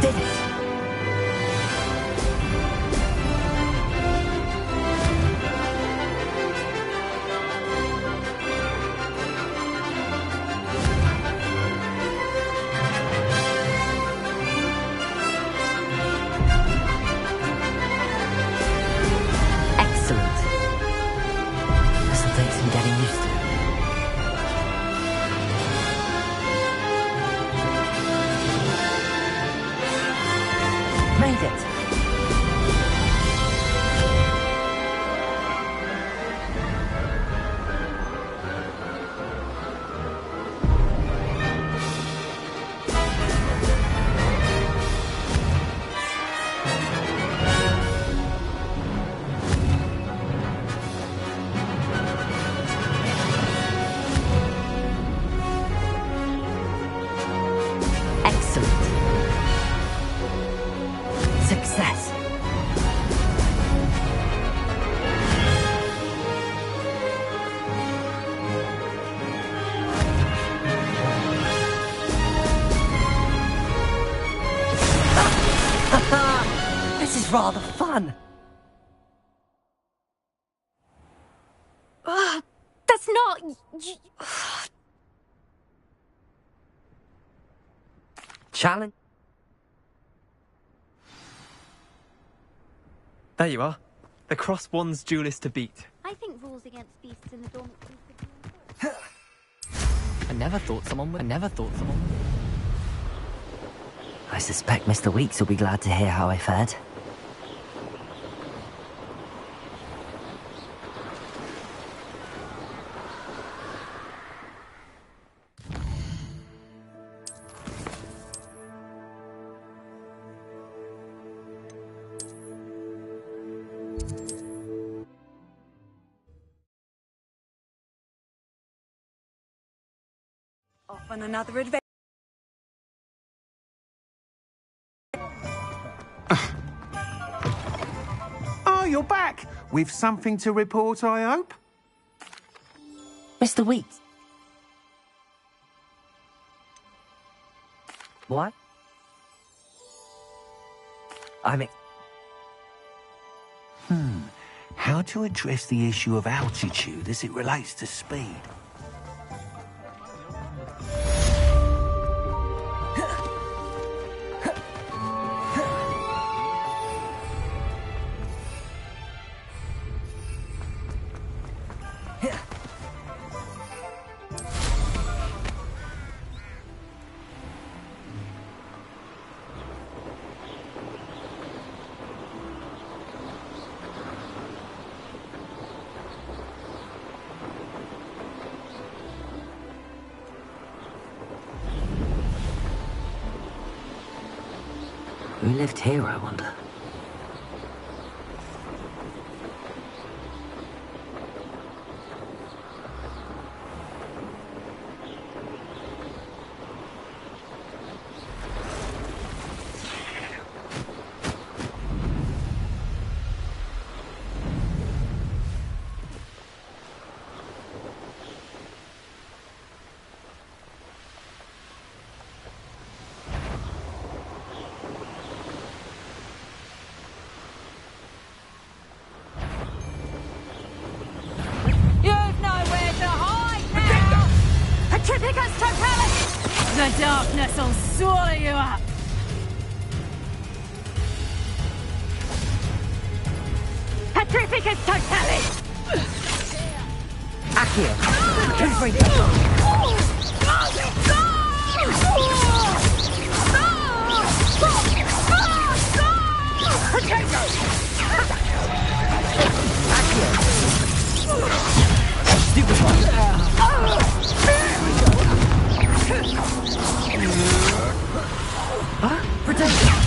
[SPEAKER 1] Did it! Excellent. This'll take some getting used to. Made it. Excellent. Success. This is rather fun.
[SPEAKER 15] That's not...
[SPEAKER 1] Challenge.
[SPEAKER 6] There you are. The Cross Wands duelist to beat.
[SPEAKER 16] I think rules against beasts in the dormitories would be enforced.
[SPEAKER 17] I never thought someone would.
[SPEAKER 1] I suspect Mr. Weeks will be glad to hear how I fared.
[SPEAKER 9] Off on another adventure.
[SPEAKER 14] Oh, you're back! With something to report, I hope?
[SPEAKER 1] Mr. Weeks. What?
[SPEAKER 14] How to address the issue of altitude as it relates to speed?
[SPEAKER 1] Who lived here, I wonder?
[SPEAKER 3] The darkness will swallow you up! Petrificus Totalis!
[SPEAKER 1] Accio!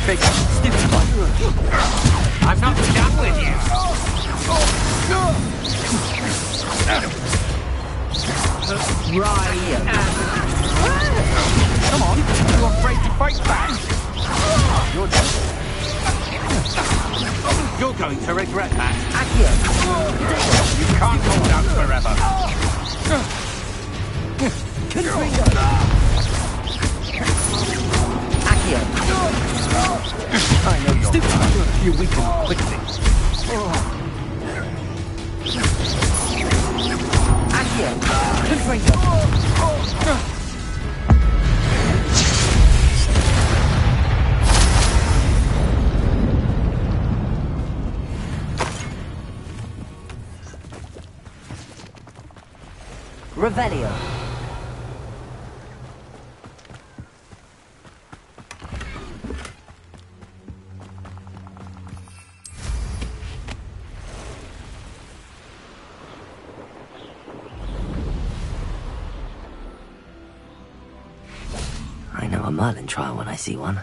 [SPEAKER 14] Big stupid one. I'm not done with you.
[SPEAKER 1] Ryan.
[SPEAKER 14] Come on, you afraid to fight back? You're going to regret that. You can't hold out forever. I know you're stupid. You weaken quickly.
[SPEAKER 1] Revelio. I know a Merlin trial when I see one.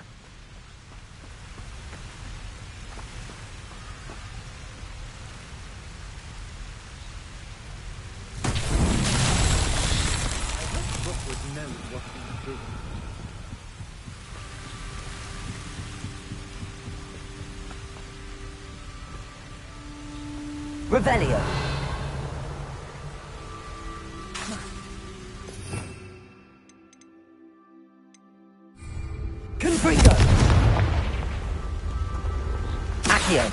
[SPEAKER 1] Revelio. Confringo. Accio.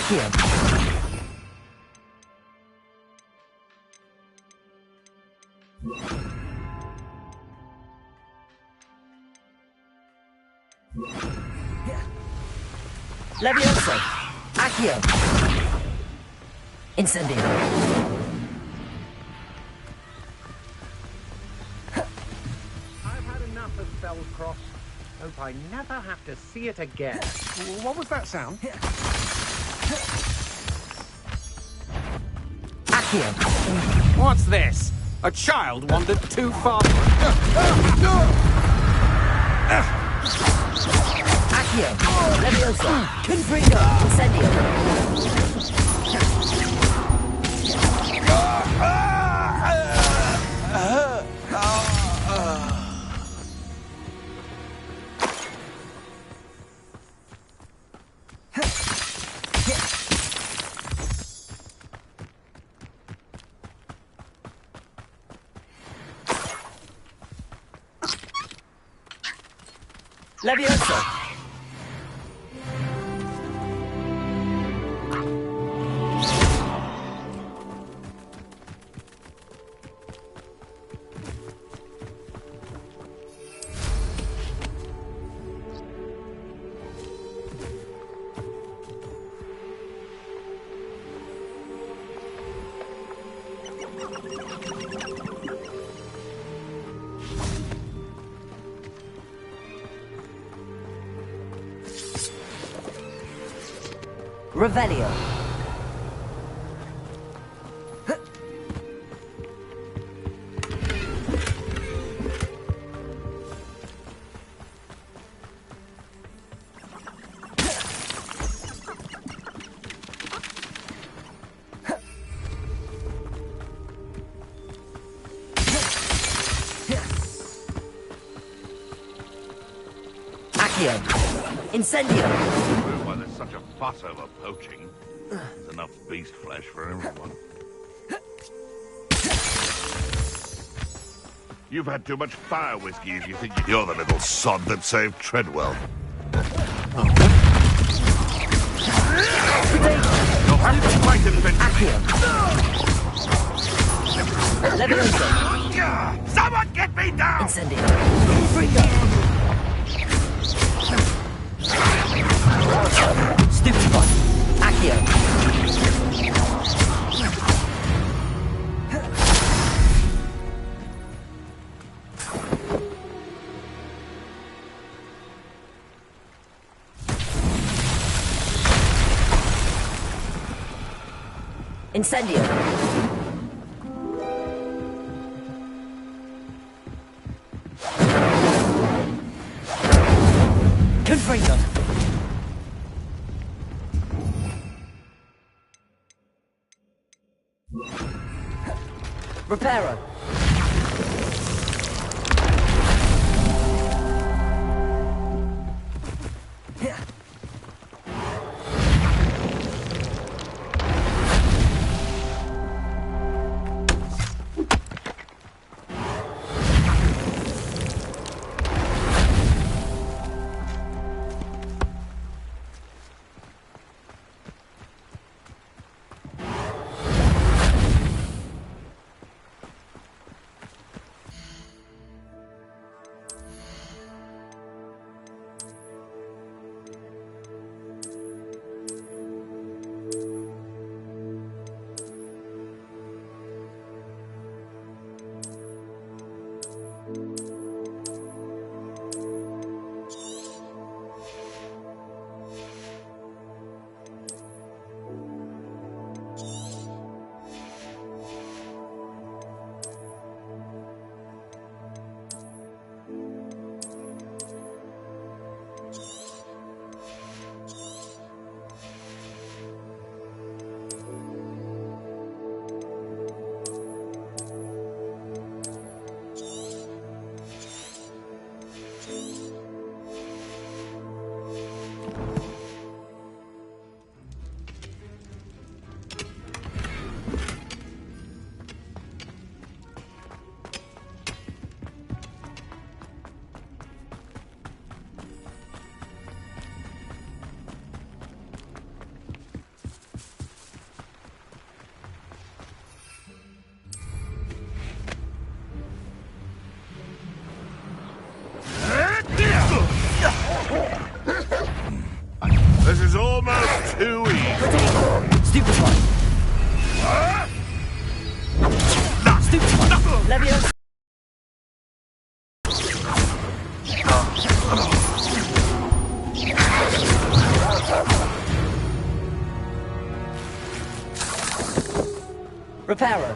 [SPEAKER 1] Accio. Levioso. Accio. Incendio.
[SPEAKER 18] I've had enough of Fellcross. Hope I never have to see it again.
[SPEAKER 19] What was that sound?
[SPEAKER 1] Accio.
[SPEAKER 18] What's this? A child wandered too far.
[SPEAKER 1] Accio. Levioso. Confringo. Incendio. Levioso. Revelio. Accio. Incendio.
[SPEAKER 8] Why there's such a fuss over poaching. There's enough beast flesh for everyone. You've had too much fire whiskey if you think you're the little sod that saved Treadwell. You'll have to fight eventually. Someone get me down!
[SPEAKER 1] Incendio. Freaker. Stupefy. Accio. Incendio. Confringo. Reparo. Repairer!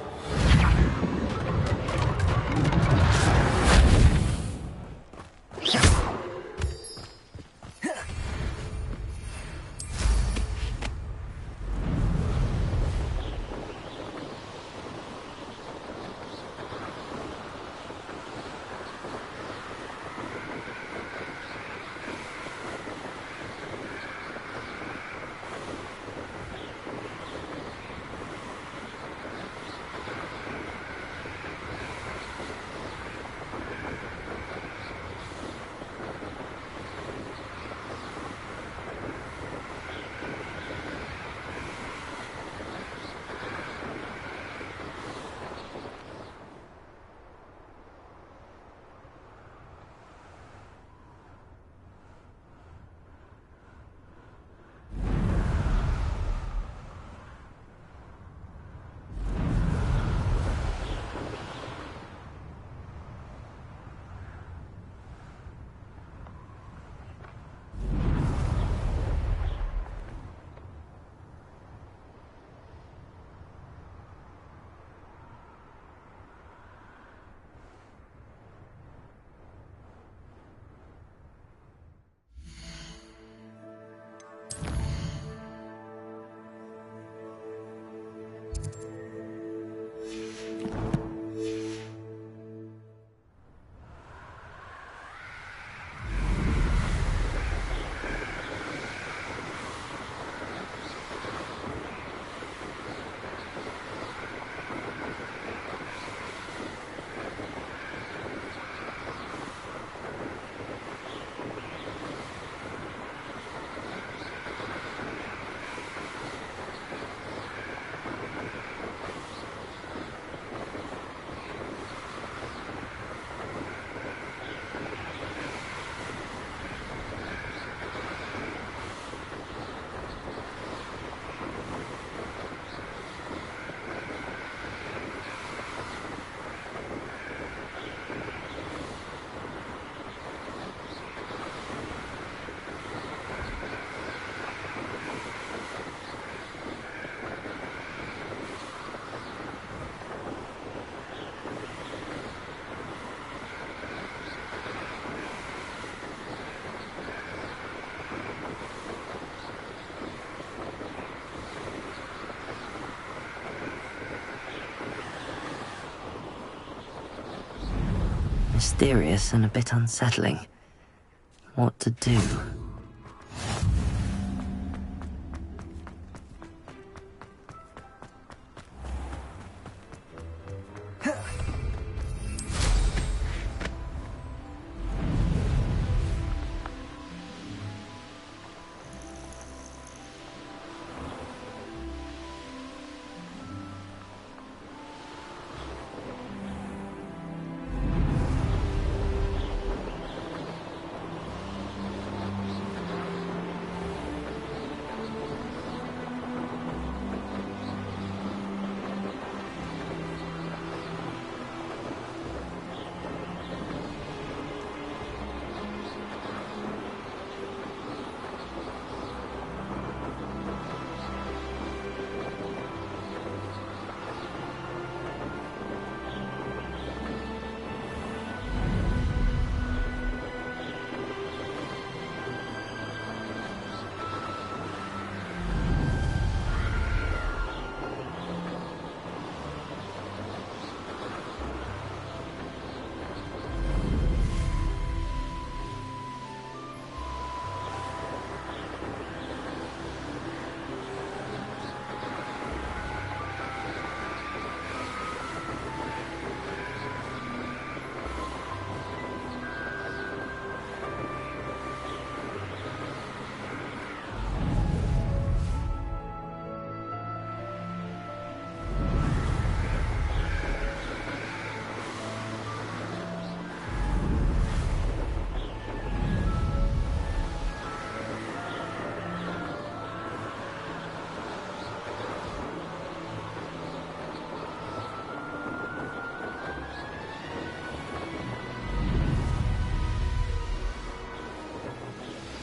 [SPEAKER 1] Mysterious and a bit unsettling. What to do?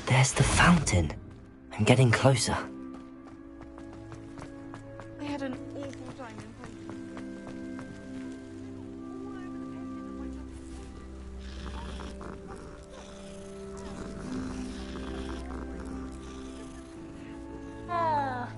[SPEAKER 1] There's the fountain. I'm getting closer.
[SPEAKER 10] I
[SPEAKER 9] had an awful time in Poland.
[SPEAKER 13] Ah.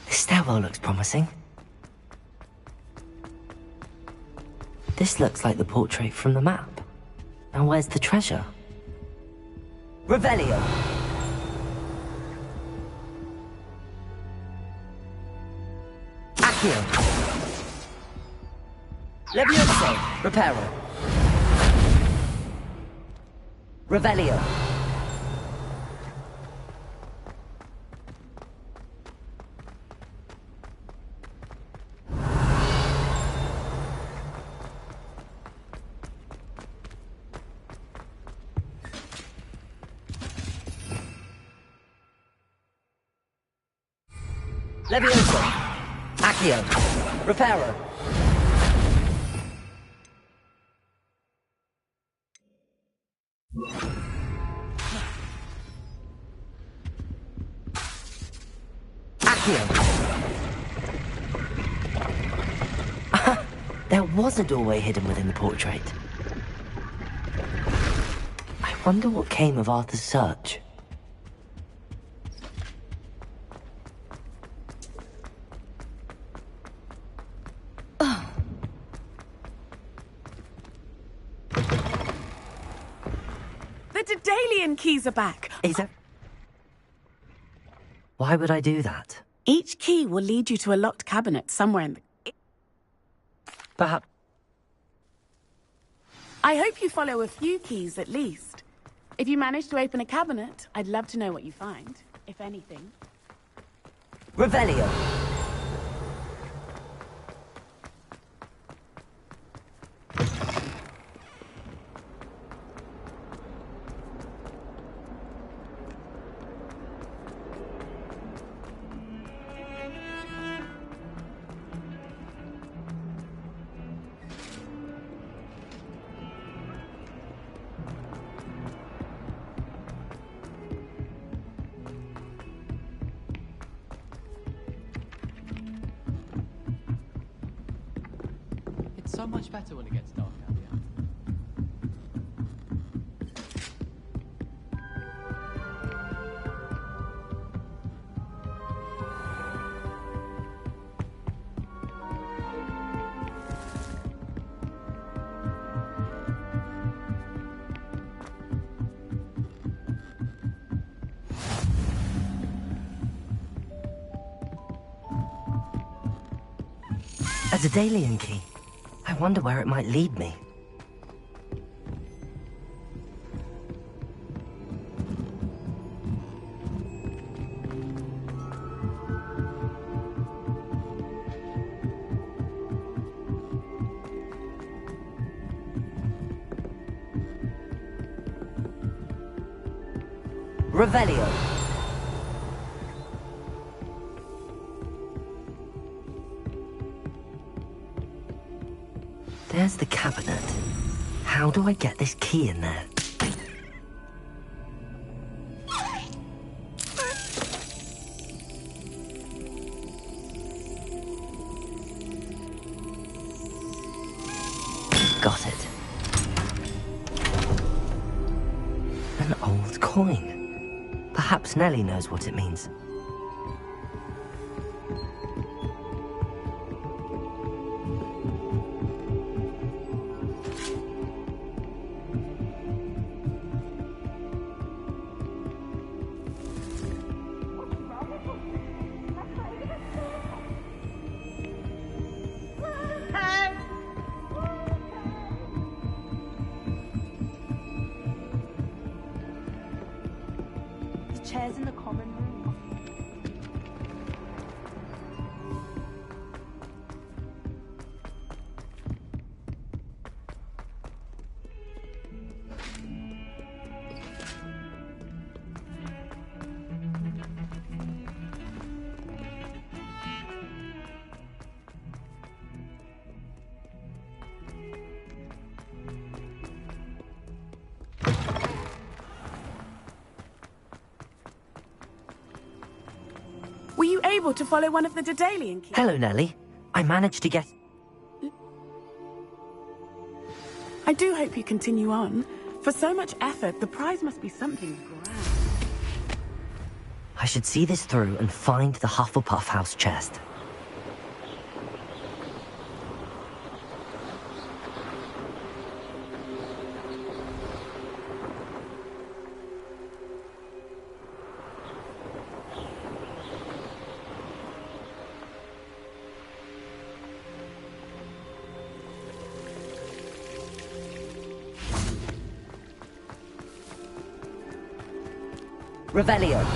[SPEAKER 1] This stairwell looks promising. This looks like the portrait from the map. Now where's the treasure? Revelio! Accio! Levioso! Reparo! Revelio! Levioso! Accio! Reparo! Accio! There was a doorway hidden within the portrait. I wonder what came of Arthur's search.
[SPEAKER 9] The Daedalian keys are back.
[SPEAKER 1] Is that... Why would I do that?
[SPEAKER 9] Each key will lead you to a locked cabinet somewhere in the...
[SPEAKER 1] Perhaps...
[SPEAKER 9] I hope you follow a few keys at least. If you manage to open a cabinet, I'd love to know what you find, if anything.
[SPEAKER 1] Revelio!
[SPEAKER 17] It's so much better when it gets dark out here.
[SPEAKER 1] A Daedalian key. I wonder where it might lead me. Revelio. There's the cabinet. How do I get this key in there? Got it. An old coin. Perhaps Nellie knows what it means.
[SPEAKER 16] chairs in the common room.
[SPEAKER 9] Were you able to follow one of the Daedalian keys?
[SPEAKER 1] Hello, Nellie. I managed to get...
[SPEAKER 9] I do hope you continue on. For so much effort, the prize must be something grand.
[SPEAKER 1] I should see this through and find the Hufflepuff house chest. Revelio.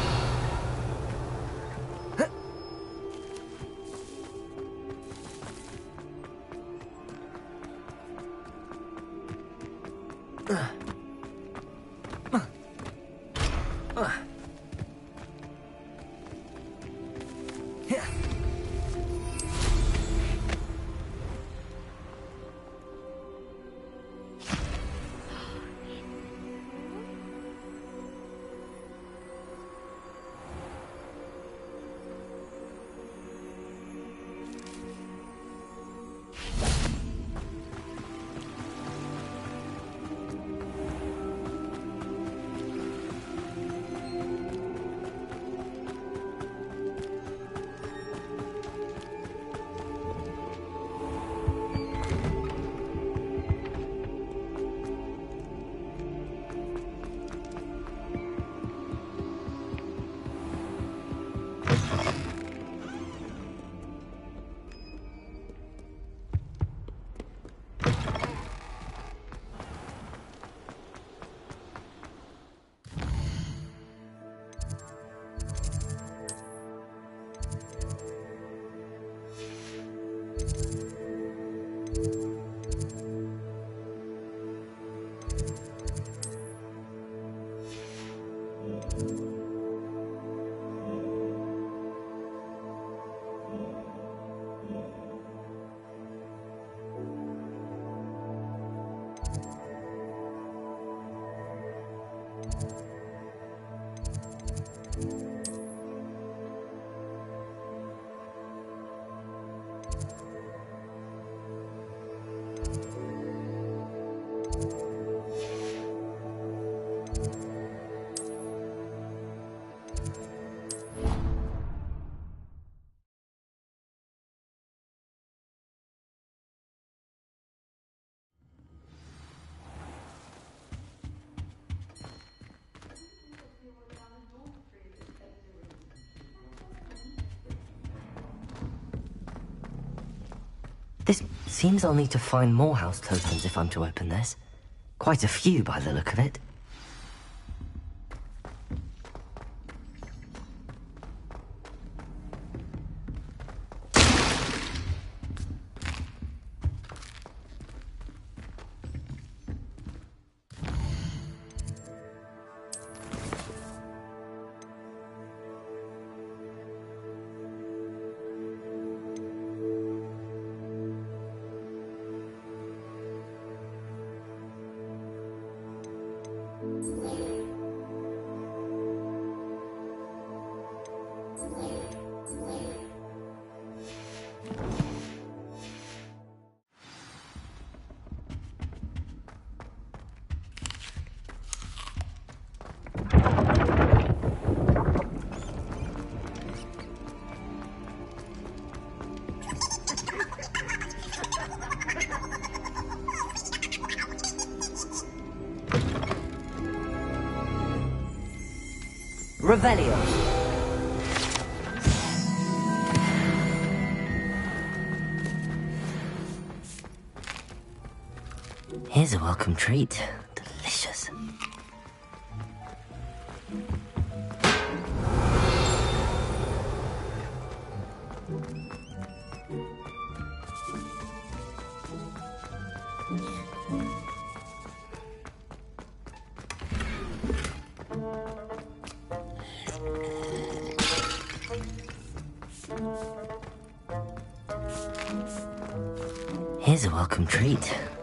[SPEAKER 1] This seems I'll need to find more house tokens if I'm to open this. Quite a few by the look of it. Revelio. Here's a welcome treat. Delicious. Here's a welcome treat.